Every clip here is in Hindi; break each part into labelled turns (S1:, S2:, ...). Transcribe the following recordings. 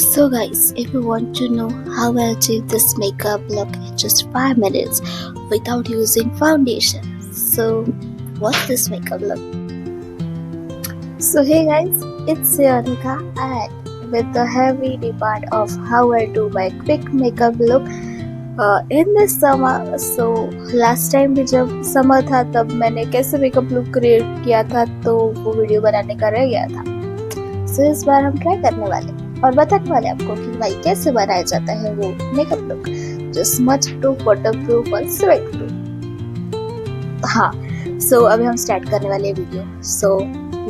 S1: So guys, if you want to know how I achieve this makeup look in just 5 minutes without using foundation, so what's this makeup look? So hey guys, it's Yanika and with the heavy demand of how I do my quick makeup look in this summer. So last time भी जब समर था तब मैंने कैसे मेकअप लुक क्रिएट किया था तो वो वीडियो बनाने का रह गया था. So इस बार हम ट्राई करने वाले और बताने वाले आपको कि भाई कैसे बनाया जाता है वो मेकअप लुक जो स्मच प्रूफ, वाटर प्रूफ और स्वेट प्रूफ. हाँ, सो अभी हम स्टार्ट करने वाले video. So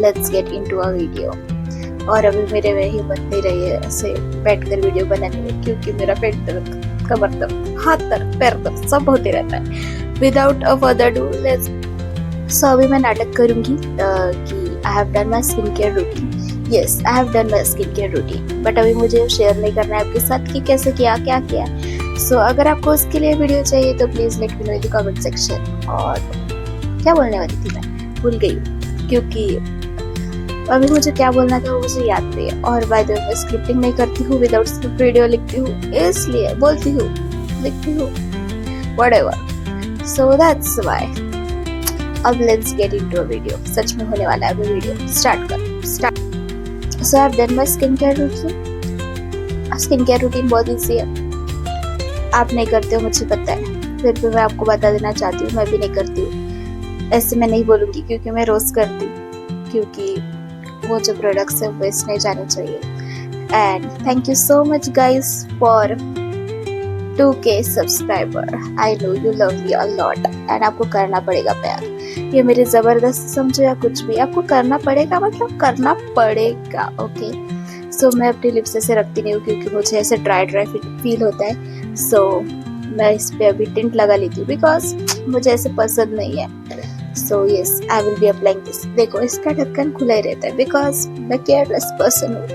S1: let's get into a video. और अभी मेरे में हिम्मत नहीं रही है ऐसे बैठ कर वीडियो बनाने में क्योंकि मेरा पेट दर्द, कमर दर्द, हाथ दर्द, पैर दर्द सब होते रहता है. Without a further do let's. So अभी मैं नाटक करूंगी कि I have done my skin care routine. Yes, I have done my skincare routine. But अभी मुझे शेयर नहीं करना है आपके साथ कि कैसे किया, क्या किया. सो अगर आपको उसके लिए वीडियो चाहिए तो please let me know in the comment section. और क्या बोलने वाली थी मैं भूल गई क्योंकि अभी मुझे क्या बोलना था वो मुझे याद नहीं है. और बाय द वे मैं स्क्रिप्टिंग नहीं करती हूँ, विदाउट स्क्रिप्ट वीडियो लिखती हूँ, इसलिए बोलती हूँ, लिखती हूँ, व्हाटएवर. So that's why. अब let's get into a video. सच में होने वाला है अभी video. Start. So I have done my skincare routine. Skincare routine बहुत ईजी है. आप नहीं करते हो मुझे पता है, फिर भी मैं आपको बता देना चाहती हूँ मैं भी नहीं करती हूँ. ऐसे मैं नहीं बोलूँगी क्योंकि मैं रोज़ करती हूँ, क्योंकि वो जो प्रोडक्ट्स है वेस्ट नहीं जाने चाहिए. And thank you so much guys for 2K subscriber. I know you love me a lot and आपको करना पड़ेगा प्यार. ये मेरी ज़बरदस्त समझो या कुछ भी, आपको करना पड़ेगा, मतलब करना पड़ेगा. ओके. सो मैं अपनी लिप्स ऐसे रखती नहीं हूँ क्योंकि मुझे ऐसे ड्राई फील होता है. सो मैं इस पर अभी टिंट लगा लेती हूँ बिकॉज मुझे ऐसे पसंद नहीं है. So yes, I will be applying this. देखो इसका ढक्कन खुला ही रहता है बिकॉज मैं केयरलेस पर्सन हूँ.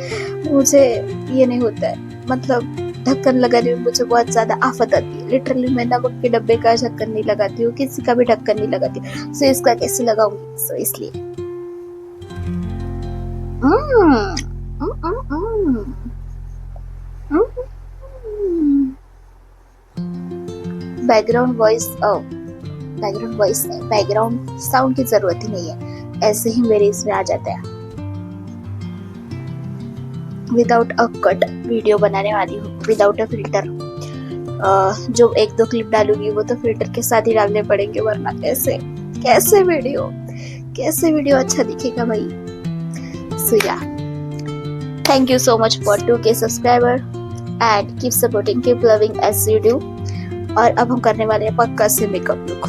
S1: मुझे ये नहीं होता है, मतलब ढक्कन लगाने में मुझे बहुत ज़्यादा आफत आती है. लिटरली मैं नमक के डब्बे का ढक्कन नहीं लगाती हूँ, किसी का भी ढक्कन नहीं लगाती. सो इसका कैसे लगाऊंगी. सो इसलिए बैकग्राउंड वॉइस नहीं, बैकग्राउंड साउंड की जरूरत ही नहीं है, ऐसे ही मेरे इसमें आ जाता है. विदाउट अ कट वीडियो बनाने वाली हूँ, विदाउट अ फिल्टर. जो 1-2 क्लिप डालूंगी वो तो फिल्टर के साथ ही डालने पड़ेंगे, वरना कैसे वीडियो अच्छा दिखेगा भाई. So yeah, thank you so much for 2K subscriber and keep supporting, keep loving as you do. और अब हम करने वाले हैं पक्का से मेकअप लुक.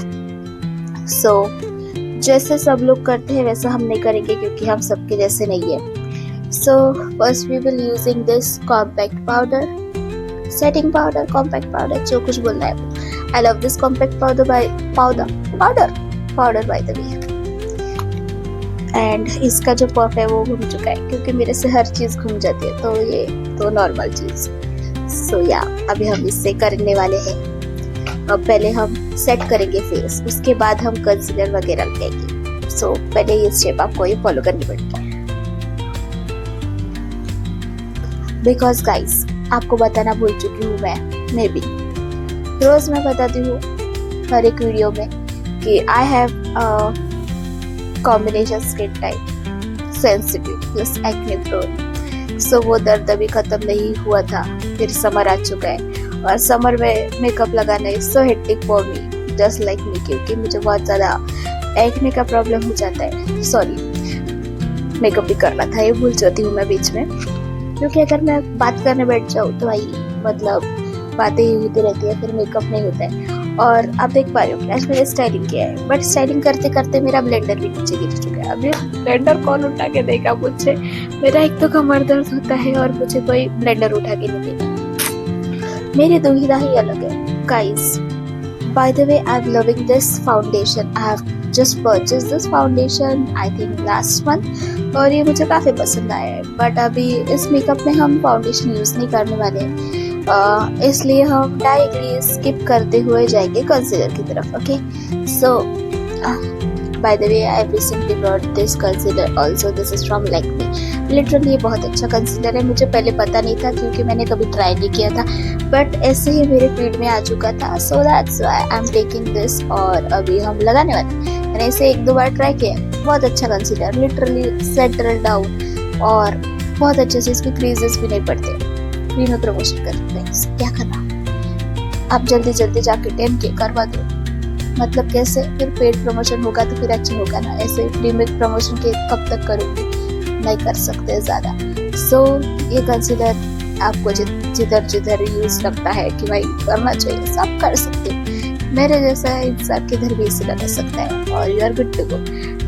S1: सो जैसे सब लोग करते हैं वैसा हम नहीं करेंगे क्योंकि हम सबके जैसे नहीं है. So first we will using this compact powder, setting powder, compact powder, जो कुछ बोलना है. I love this compact powder by the way. And इसका जो पफ है वो घूम चुका है क्योंकि मेरे से हर चीज़ घूम जाती है, तो ये तो नॉर्मल चीज़. So yeah, अभी हम इससे करने वाले हैं. अब पहले हम सेट करेंगे फेस, उसके बाद हम कंसीलर वगैरह लगाएंगे. So पहले ये स्टेप आपको ये फॉलो करनी पड़ेगी. बिकॉज गाइस आपको बताना भूल चुकी हूँ मैं भी रोज़ मैं बताती हूँ हर एक वीडियो में कि I have combination skin type, sensitive plus acne prone. So वो दर्द अभी ख़त्म नहीं हुआ था, फिर समर आ चुका है और समर में मेकअप लगाना is so hectic for me, just like me, क्योंकि मुझे बहुत ज़्यादा एक्ने का प्रॉब्लम हो जाता है. सॉरी, मेकअप भी करना था, ये भूल जाती हूँ मैं बीच में, क्योंकि अगर मैं बात करने बैठ जाऊँ तो भाई मतलब बातें ही होती रहती है, फिर मेकअप नहीं होता है. और आप देख पा रहे हो आज मैंने स्टाइलिंग किया है, बट स्टाइलिंग करते करते मेरा ब्लेंडर भी नीचे गिर चुका है. अभी ब्लेंडर कौन उठा के देगा मुझे, मेरा एक तो कमर दर्द होता है और मुझे कोई ब्लेंडर उठा के नहीं देगा. मेरी दुविधा ही अलग है guys. By the way I am loving this foundation. I have just purchase this foundation I think last month और ये मुझे काफ़ी पसंद आया है. बट अभी इस मेकअप में हम फाउंडेशन यूज़ नहीं करने वाले हैं, इसलिए हम डायरेक्टली स्किप करते हुए जाएंगे कंसीलर की तरफ. Okay. So by the way I recently brought this concealer also. This is from Lakme literally ये बहुत अच्छा कंसीलर है, मुझे पहले पता नहीं था क्योंकि मैंने कभी ट्राई नहीं किया था, बट ऐसे ही मेरे फीड में आ चुका था, सो that's why I am taking this. और अभी हम लगाने वाले हैं। मैंने इसे 1-2 बार ट्राई किया, बहुत अच्छा कंसीलर, लिटरली सेटल डाउन और बहुत अच्छे से इसके क्रीजेस भी नहीं पड़ते। फ्री में प्रमोशन कर रहे हैं, क्या करना, आप जल्दी जल्दी जाके 10K करवा दो। मतलब कैसे, फिर पेड प्रमोशन होगा तो फिर अच्छा होगा ना, ऐसे फ्री में प्रमोशन के कब तक करूँगी, नहीं कर सकते ज़्यादा। सो ये कंसीलर आपको जिधर जिधर यूज लगता है कि भाई करना चाहिए, सब कर सकते हैं। मेरे जैसा इंसान किधर भी इसे लगा सकता है और you are good to go.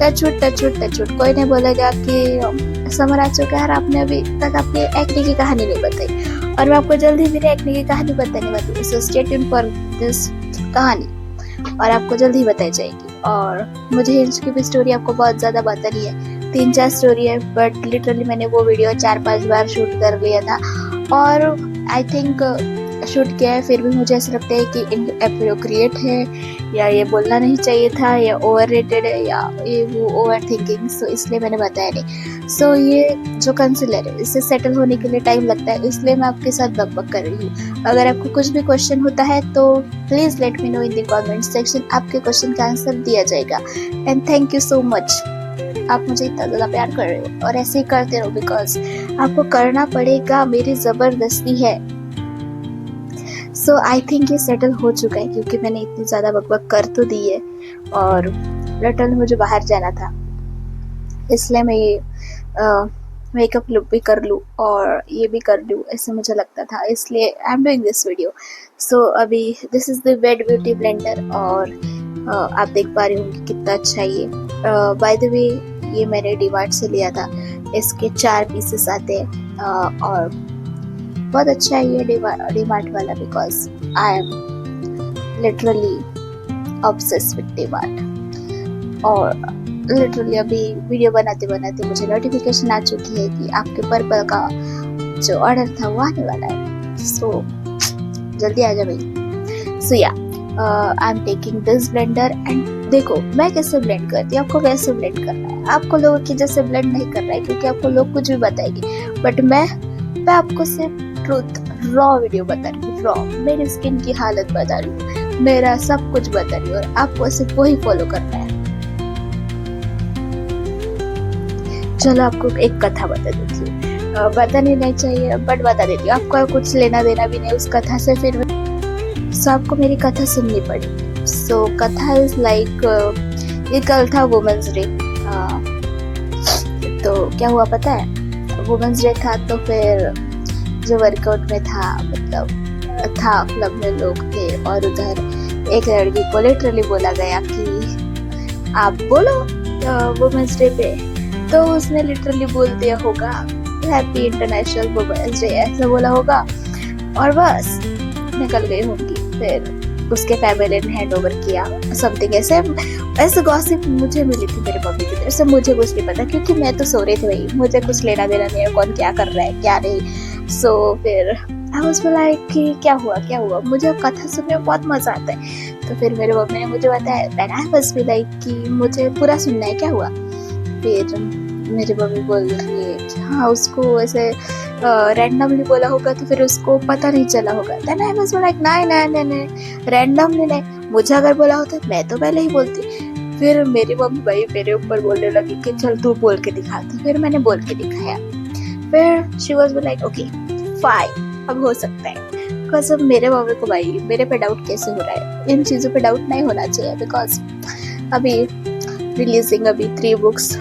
S1: Touch wood, कोई नहीं बोलेगा कि समर आ चुका है, आपने अभी तक अपनी एक्ने की कहानी नहीं बताई, और मैं आपको जल्दी मेरी एक्ने की कहानी बताने वाली हूँ। So stay tune for this कहानी, और आपको जल्दी ही बताई जाएगी। और मुझे हिल्स की भी स्टोरी आपको बहुत ज़्यादा बतानी है, 3-4 स्टोरी है, बट लिटरली मैंने वो वीडियो 4-5 बार शूट कर लिया था, और आई थिंक शूट किया है, फिर भी मुझे ऐसा लगता है कि इनएप्रोप्रिएट है, या ये बोलना नहीं चाहिए था, या ओवररेटेड है, या ये वो ओवर थिंकिंग, सो इसलिए मैंने बताया नहीं। सो ये जो कंसीलर है, इससे सेटल होने के लिए टाइम लगता है, इसलिए मैं आपके साथ बकबक कर रही हूँ। अगर आपको कुछ भी क्वेश्चन होता है तो please let me know in the comment section, आपके क्वेश्चन का आंसर दिया जाएगा। And thank you so much, आप मुझे इतना ज़्यादा प्यार कर रहे हो, और ऐसे ही करते रहो, बिकॉज आपको करना पड़ेगा, मेरी ज़बरदस्ती है। सो आई थिंक ये सेटल हो चुका है, क्योंकि मैंने इतनी ज़्यादा बकबक कर तो दी है, और लिटरली मुझे बाहर जाना था, इसलिए मैं ये मेकअप लुक भी कर लूँ और ये भी कर लूँ, ऐसे मुझे लगता था, इसलिए I am doing this video. So अभी this is the wet beauty blender, और आप देख पा रही होंगी कितना अच्छा ये। बाय द वे ये मैंने डीमार्ट से लिया था, इसके 4 पीसेस आते हैं, और बहुत अच्छा है ये डीमार्ट वाला, because I am literally obsessed with DMart. और लिटरली अभी वीडियो बनाते बनाते मुझे नोटिफिकेशन आ चुकी है कि आपके पर्पल का जो ऑर्डर था वो आने वाला है, सो जल्दी आ जाओ भाई। सो या I am taking this blender, and देखो मैं कैसे ब्लेंड करती हूँ, आपको वैसे ब्लेंड करना है, आपको लोगों की जैसे ब्लेंड नहीं करना है, क्योंकि आपको लोग कुछ भी बताएंगे, बट मैं आपको सिर्फ ट्रूथ, रॉ वीडियो बता रही हूँ, रॉ मेरी स्किन की हालत बता रही हूँ, मेरा सब कुछ बता रही हूँ, और आपको सिर्फ वही फॉलो करना है। चलो आपको एक कथा बता देती हूँ, बतानी नहीं चाहिए बट बता देती हूँ, आपका कुछ लेना देना भी नहीं उस कथा से, फिर सो आपको मेरी कथा सुननी पड़ी। सो कथा इज लाइक, ये कल था वुमेन्स डे, तो क्या हुआ पता है, वुमेन्स डे था, तो फिर जो वर्कआउट में था, मतलब था क्लब में लोग थे, और उधर एक लड़की को लिटरली बोला गया कि आप बोलो वुमेन्स डे पे, तो उसने लिटरली बोल दिया होगा हैप्पी इंटरनेशनल वुमेन्स डे, ऐसा बोला होगा, और बस निकल गई होंगी। फिर उसके फैमिली ने हैंड ओवर किया, समथिंग ऐसे गॉसिप मुझे मिली थी मेरे मम्मी की तरफ से, मुझे कुछ नहीं पता, क्योंकि मैं तो सो रही थी भाई, मुझे कुछ लेना देना नहीं है कौन क्या कर रहा है क्या नहीं। सो फिर आई वाज लाइक कि क्या हुआ, मुझे कथा सुनने में बहुत मजा आता है, तो फिर मेरे मम्मी ने मुझे बताया, एंड आई वाज लाइक कि मुझे पूरा सुनना है, क्या हुआ। फिर मेरी मम्मी बोल रही है कि हाँ उसको ऐसे रैंडमली बोला होगा, तो फिर उसको पता नहीं चला होगा। देन आई वाज लाइक नहीं, रैंडमली नहीं, मुझे अगर बोला होता मैं तो पहले ही बोलती। फिर मेरी मम्मी भाई मेरे ऊपर बोलने लगी कि चल तू बोल के दिखा, तो फिर मैंने बोल के दिखाया। फिर she was like okay fine, अब हो सकता है, बिकॉज अब मेरे मम्मी को भाई मेरे पे डाउट कैसे हो रहा है, इन चीज़ों पे डाउट नहीं होना चाहिए, बिकॉज अभी रिलीजिंग अभी 3 बुक्स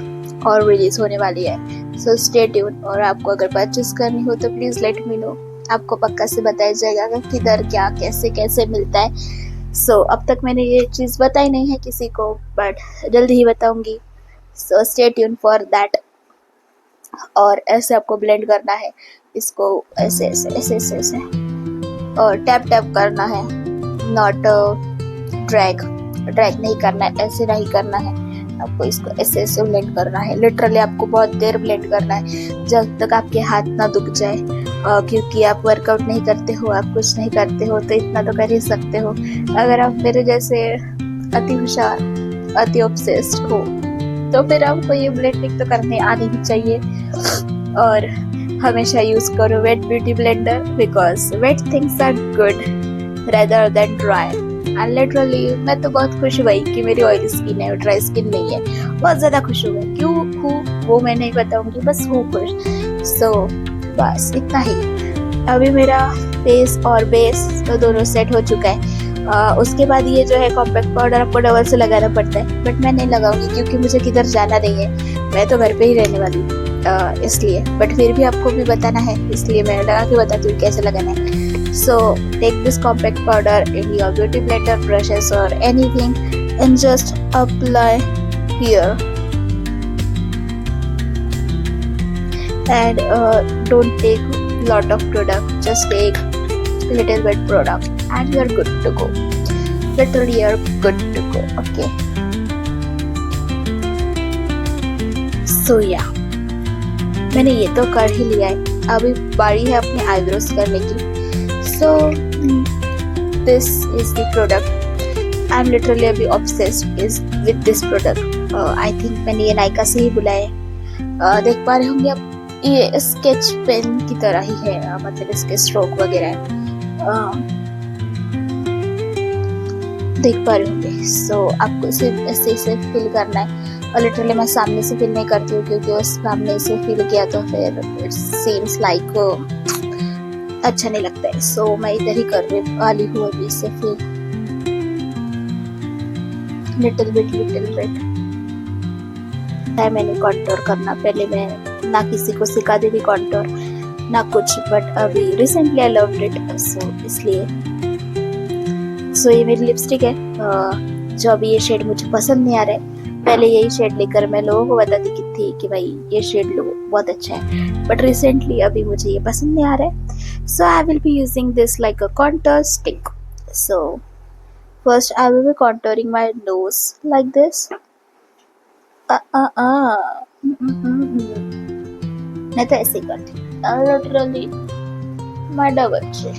S1: और रिलीज होने वाली है, सो स्टे ट्यून। और आपको अगर परचेज करनी हो तो प्लीज़ लेट मी नो, आपको पक्का से बताया जाएगा कि किधर क्या कैसे मिलता है। सो अब तक मैंने ये चीज़ बताई नहीं है किसी को, बट जल्दी ही बताऊंगी, so stay tune for that. और ऐसे आपको ब्लेंड करना है इसको, ऐसे और टैप करना है, नॉट ड्रैग नहीं करना है, ऐसे नहीं करना है, आपको इसको ऐसे ब्लेंड करना है। लिटरली आपको बहुत देर ब्लेंड करना है, जब तक आपके हाथ ना दुख जाए, क्योंकि आप वर्कआउट नहीं करते हो, आप कुछ नहीं करते हो, तो इतना तो कर ही सकते हो। अगर आप मेरे जैसे अति होशियार, अति ऑब्सेस्ड हो, तो फिर आपको ये ब्लेंडिंग तो करने आनी ही चाहिए। और हमेशा यूज करो wet beauty blender because wet things are good rather than dry. And literally मैं तो बहुत खुश हुई कि मेरी ऑयली स्किन है और ड्राई स्किन नहीं है, बहुत ज़्यादा खुश हुई। क्यों हूँ वो मैं नहीं बताऊंगी, बस हूँ खुश। सो बस इतना ही। अभी मेरा फेस और बेस तो दोनों सेट हो चुका है। उसके बाद ये जो है कॉम्पैक्ट पाउडर आपको डबल से लगाना पड़ता है, बट मैं नहीं लगाऊंगी क्योंकि मुझे किधर जाना नहीं है, मैं तो घर पे ही रहने वाली हूँ इसलिए। बट फिर भी आपको भी बताना है इसलिए मैं लगा के बताती हूँ कैसे लगाना है। So take this compact powder in your beauty blender, brushes or anything and just apply here. And don't take lot of product, just take little bit product and you're good to go. Literally you're good to go. Okay. So yeah, मैंने ये तो कर ही लिया है, अभी बारी है अपने आईब्रोज करने की। So this is the product. I'm literally अभी obsessed is with this product. I think मैंने ये नायका से ही बुलाया है। देख पा रहे होंगे आप, ये स्केच पेन की तरह ही है, मतलब इसके स्ट्रोक वगैरह है, देख पा रहे होंगे। So आपको सिर्फ ऐसे इसे फिल करना है और लिटरली मैं सामने से फिल नहीं करती हूँ क्योंकि उस सामने से फिल किया तो फिर it seems like अच्छा नहीं लगता है। सो मैं इधर ही करने वाली हूँ अभी इसे फिर लिटिल बिट है मैंने कॉन्टोर करना। पहले मैं ना किसी को सिखा दी थी कॉन्टोर ना कुछ, बट अभी रिसेंटली आई लव्ड इट, सो इसलिए। सो ये मेरी लिपस्टिक है, जो अभी ये शेड मुझे पसंद नहीं आ रहा है। पहले यही शेड लेकर मैं लोगों को बताती थी कि भाई ये शेड लो बहुत अच्छा है, बट रिसेंटली अभी मुझे ये पसंद नहीं आ रहा है। So I will be using this like a contour stick. So first I will be contouring my nose like this. मैं तो ऐसे करती हूँ literally my double chin.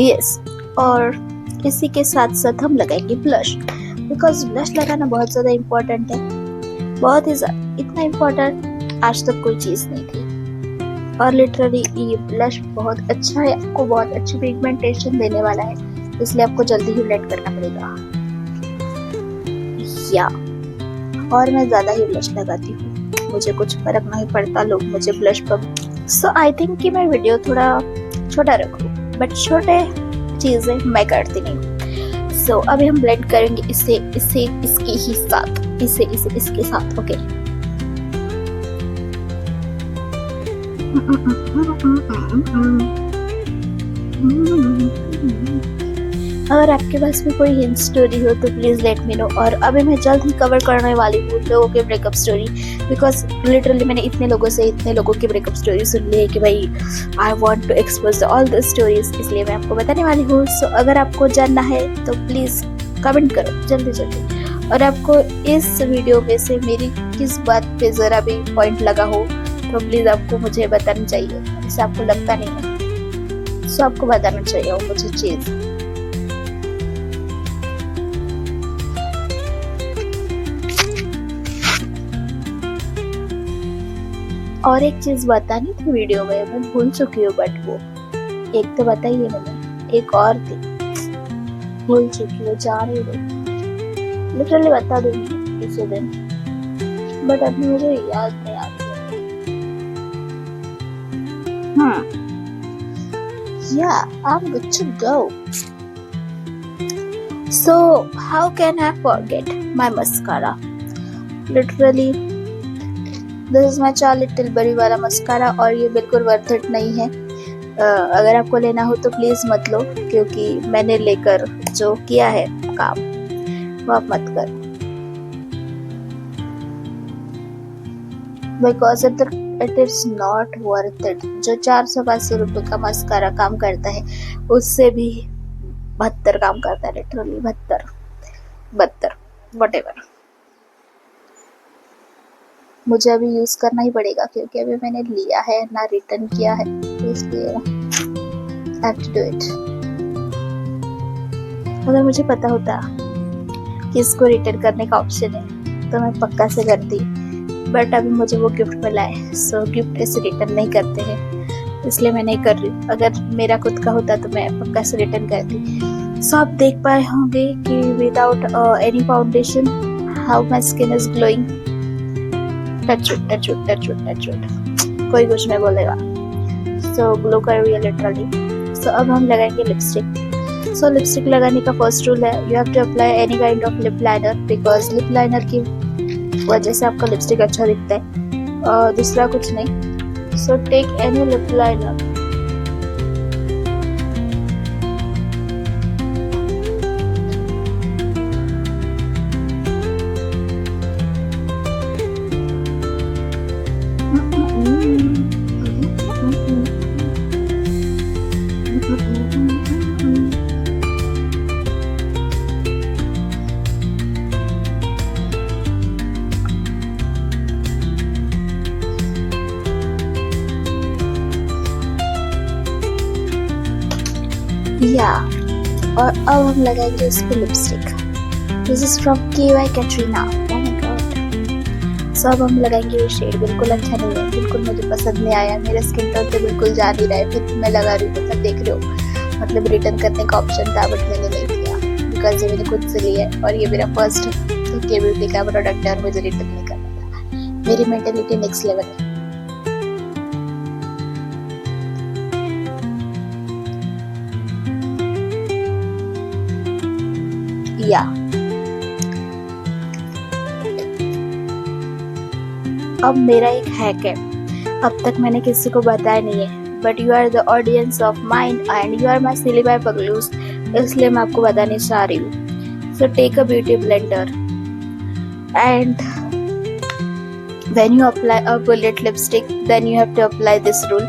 S1: Yes, और इसी के साथ साथ हम लगाएंगे ब्लश, बिकॉज ब्लश लगाना बहुत ज़्यादा इम्पोर्टेंट है, बहुत ही ज़्यादा। इतना इम्पोर्टेंट आज तक कोई चीज़ नहीं थी। और लिटरली ये ब्लश बहुत अच्छा है, आपको बहुत अच्छी पिगमेंटेशन देने वाला है, इसलिए आपको जल्दी ही ब्लेंड करना पड़ेगा। या और मैं ज़्यादा ही ब्लश लगाती हूँ, मुझे कुछ फर्क नहीं पड़ता लोग मुझे ब्लश पर। सो आई थिंक कि मैं वीडियो थोड़ा छोटा रखूँ, बट छोटे चीज़ें मैं करती नहीं। सो अभी हम ब्लेंड करेंगे इसे इसके ही साथ, इसे इसके साथ। ओके अगर आपके पास में कोई हिंट स्टोरी हो तो प्लीज लेट मी नो। और अभी मैं जल्द ही कवर करने वाली हूँ लोगों के ब्रेकअप स्टोरी, बिकॉज लिटरली मैंने इतने लोगों की ब्रेकअप स्टोरी सुन ली है कि भाई I want to expose all the stories, इसलिए मैं आपको बताने वाली हूँ। सो अगर आपको जानना है तो प्लीज कमेंट करो जल्दी। और आपको इस वीडियो में से मेरी किस बात पे जरा भी पॉइंट लगा हो तो प्लीज आपको मुझे बताना चाहिए, जिससे आपको लगता नहीं है। सो आपको बताना चाहिए वो मुझे चीज। और एक चीज बतानी थी वीडियो में, मैं भूल चुकी हूँ, बट वो एक तो बताई है मैंने, एक और थी भूल चुकी हूँ, जा रही हूँ, लिटरली बता दूंगी किसी दिन, बट अभी मुझे याद नहीं आती। Yeah, I'm good to go. So, how can I forget my mascara? Literally, this is my Charlotte Tilbury वाला मस्कारा, और ये बिल्कुल वर्थ इट नहीं है। अगर आपको लेना हो तो प्लीज मत लो, क्योंकि मैंने लेकर जो किया है काम वो आप मत करो, because it is not worth it. जो 400-500 रुपए का मस्कारा काम करता है उससे भी 72 काम करता है, लिटरली 72 व्हाटएवर। मुझे अभी यूज करना ही पड़ेगा क्योंकि अभी मैंने लिया है ना रिटर्न किया है, इसलिए I have to do it। अगर मुझे पता होता कि इसको रिटर्न करने का ऑप्शन है तो मैं पक्का से करती, बट अभी मुझे वो गिफ्ट मिला है, सो गिफ्ट ऐसे रिटर्न नहीं करते हैं, इसलिए मैं नहीं कर रही हूँ। अगर मेरा खुद का होता तो मैं पक्का से रिटर्न करती। सो आप देख पाए होंगे कि without any foundation how my skin is glowing. Touch it, touch it, touch it, touch it, कोई कुछ नहीं बोलेगा। सो ग्लो कर रही है लिटरली। सो अब हम लगाएंगे लिपस्टिक। सो लिपस्टिक लगाने का फर्स्ट रूल है, you have to apply any kind of lip liner, because lip liner की वजह से आपका लिपस्टिक अच्छा दिखता है, और दूसरा कुछ नहीं। So take any lip liner. Yeah और अब हम लगाएंगे इस पे lipstick. This is from KY Katrina. Oh my god. So अब हम लगाएंगे ये शेड, बिल्कुल अच्छा नहीं है, बिल्कुल मुझे पसंद नहीं आया, मेरे स्किन टोन पे बिल्कुल जा नहीं रहा है, फिर मैं लगा रही हूँ। मतलब देख रहे हो, मतलब रिटर्न करने का ऑप्शन था बट मैंने नहीं किया, बिकॉज ये मैंने खुद से लिया है और ये मेरा फर्स्ट के ब्यूटी का प्रोडक्ट है और मुझे रिटर्न नहीं करना था। मेरी मेंटेलिटी नेक्स्ट लेवल है। या अब मेरा एक हैक है, अब तक मैंने किसी को बताया नहीं है, but you are the audience of mind and you are my silly by पगलूस, इसलिए मैं आपको बताने चाह रही हूँ। So take a beauty blender and when you apply a bullet lipstick then you have to apply this rule,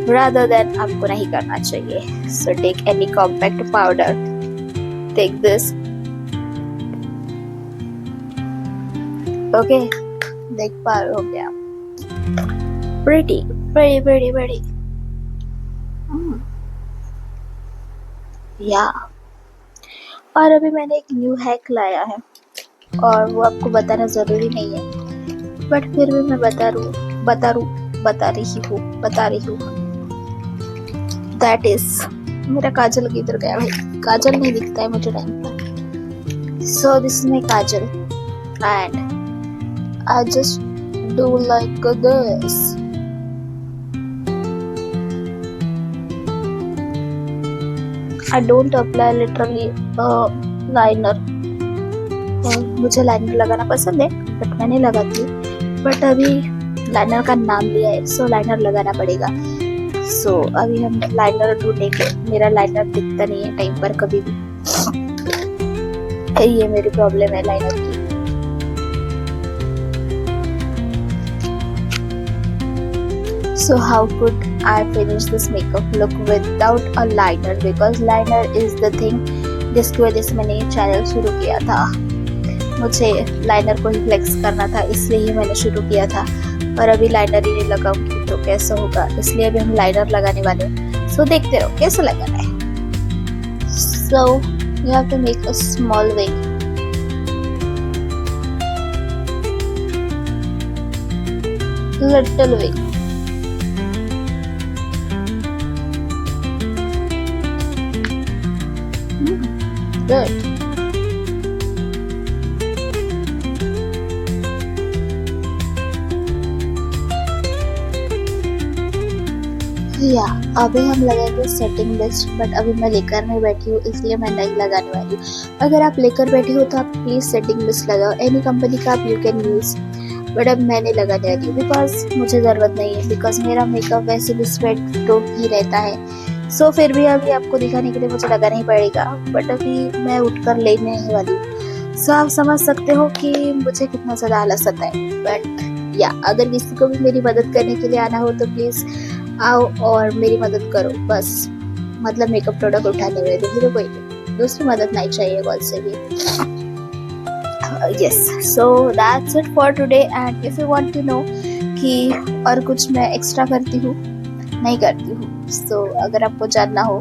S1: rather than आपको नहीं करना चाहिए। So take any compact powder, take this, okay, देख पा रहे हो क्या? Pretty, pretty, pretty, pretty. Yeah. और अभी मैंने एक न्यू हैक लाया है और वो आपको बताना जरूरी नहीं है, बट फिर भी मैं बता रही हूँ। दैट इज, मेरा काजल किधर गया भाई? काजल नहीं दिखता है मुझे टाइम पर। So this is my Kajal and I just do like this. I don't apply literally liner. मुझे लाइनर लगाना पसंद है बट मैंने लगाती हूँ, बट अभी लाइनर का नाम लिया है सो लाइनर लगाना पड़ेगा। सो अभी हम लाइनर ढूंढेंगे, मेरा लाइनर दिखता नहीं है टाइम पर कभी भी, ये मेरी प्रॉब्लम है लाइनर की। So how could I finish this makeup look without a liner? Because liner is the thing जिसकी वजह से मैंने ये चैनल शुरू किया था। मुझे लाइनर को ही फ्लेक्स करना था, इसलिए ही मैंने शुरू किया था, और अभी लाइनर ही नहीं लगाऊंगी तो कैसा होगा, इसलिए अभी हम लाइनर लगाने वाले हैं। सो देखते रहो कैसे लगाना है। So you have to make a small wing. Little wing. Good. या अभी हम लगाएंगे सेटिंग बेस्ट, बट अभी मैं लेकर नहीं बैठी हूँ इसलिए मैं नहीं लगाने वाली हूँ। अगर आप लेकर बैठे हो तो आप प्लीज सेटिंग बेस्ट लगाओ, एनी कंपनी का आप यू कैन यूज, बट अब मैंने लगाने वाली हूँ बिकॉज मुझे ज़रूरत नहीं है, बिकॉज मेरा मेकअप वैसे भी स्वेट टोन ही रहता है। सो फिर भी अभी आपको दिखाने के लिए मुझे लगाना ही पड़ेगा, बट अभी मैं उठकर लेने ही वाली हूँ। सो आप समझ सकते हो कि मुझे कितना ज़्यादा आलस आता है, बट या अगर किसी को भी मेरी मदद करने के लिए आना हो तो प्लीज़ आओ और मेरी मदद करो बस, मतलब मेकअप प्रोडक्ट उठाने में दूसरे कोई नहीं, दूसरी मदद नहीं चाहिए कॉल से भी। Yes, so that's it for today and if you want to know कि और कुछ मैं एक्स्ट्रा करती हूँ नहीं करती हूँ, सो अगर आपको जानना हो